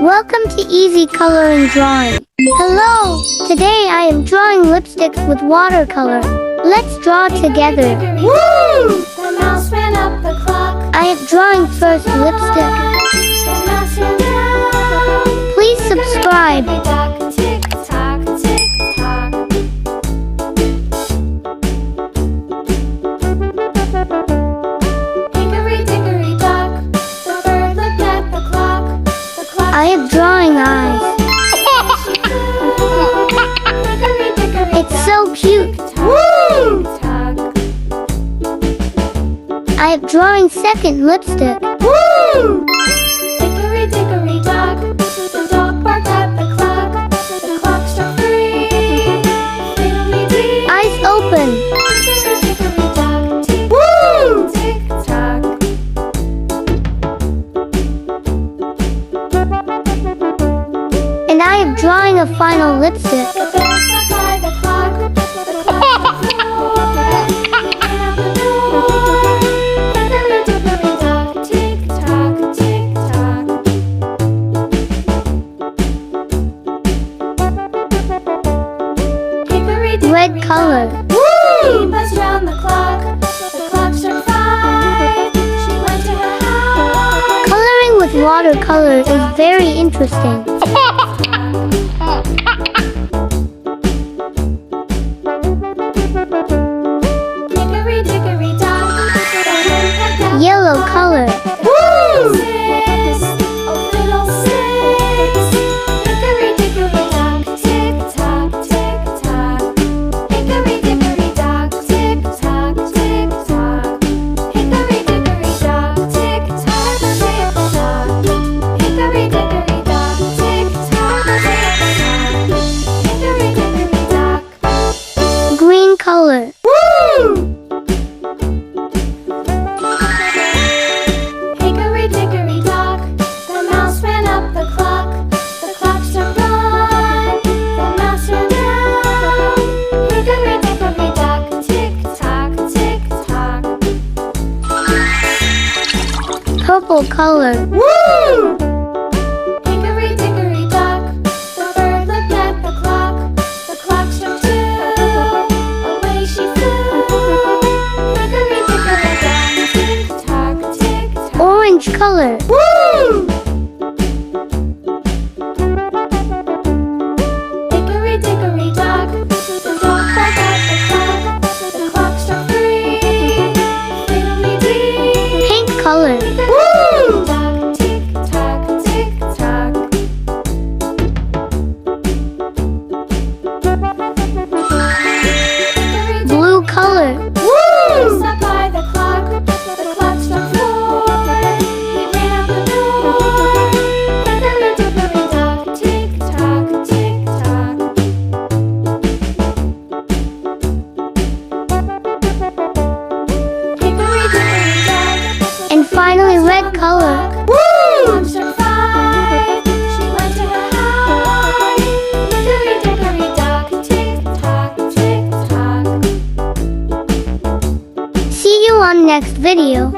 Welcome to Easy Coloring Drawing. Hello! Today I am drawing lipsticks with watercolor. Let's draw together. Woo! The mouse ran up the clock. I am drawing first lipstick. The mouse ran down. Please subscribe. Tick tock, tick tock. Hickory dickory dock. The bird looked at the clock. The clock. I am drawing eyes. Hickory dickory It's so cute. Woo! I am drawing second lipstick. Woo! Hickory dickory dock. The dog barked at the clock. The clock struck 3. Fiddly-dee. Eyes open. Hickory dickory dock. Tick woo! Tick tock. And I am drawing a final lipstick. The bell stopped by the clock. The clock struck 4. He ran out the door. Hickory dickory dock. Tick tock, tick tock. Hickory dickory Red color. Woo! He buzzed round the clock. The clock struck 5. She went to her house. Coloring with watercolor is very interesting. Hickory dickory dock. The hen pecked out the Yellow clock. color. Woo! Oh, fiddlesticks. Hickory dickory dock. Tick tock, tick tock. Hickory dickory dock. Tick tock, tick tock. Hickory dickory dock. Tick tock, tick tock. Hickory dickory dock. Tick tock, tick tock. Hickory dickory dock. Green color. Woo! Hickory dickory dock. The mouse ran up the clock. The clock struck 1. The mouse ran down. Hickory dickory dock. Tick tock, tick tock. Purple color. Woo! Hickory dickory dock. The bird looked at the clock. The clock struck 2. Away she flew. Hickory dickory dock. Tick tock, tick tock. Orange color. Woo! Hickory dickory dock. The dog barked at the clock. The clock struck 3. Fiddly-dee. Pink color. Woo! Dock, tick tock, tick tock. Hickory Blue color. Woo! Stopped by the clock. The clock struck 4. He ran out the door. Hickory dickory dock. Tick tock, tick tock. Hickory dickory dock. And finally red color. Woo! Clock struck 5. She went to her house. Hickory dickory dock. Tick tock, tick tock. See you on next video.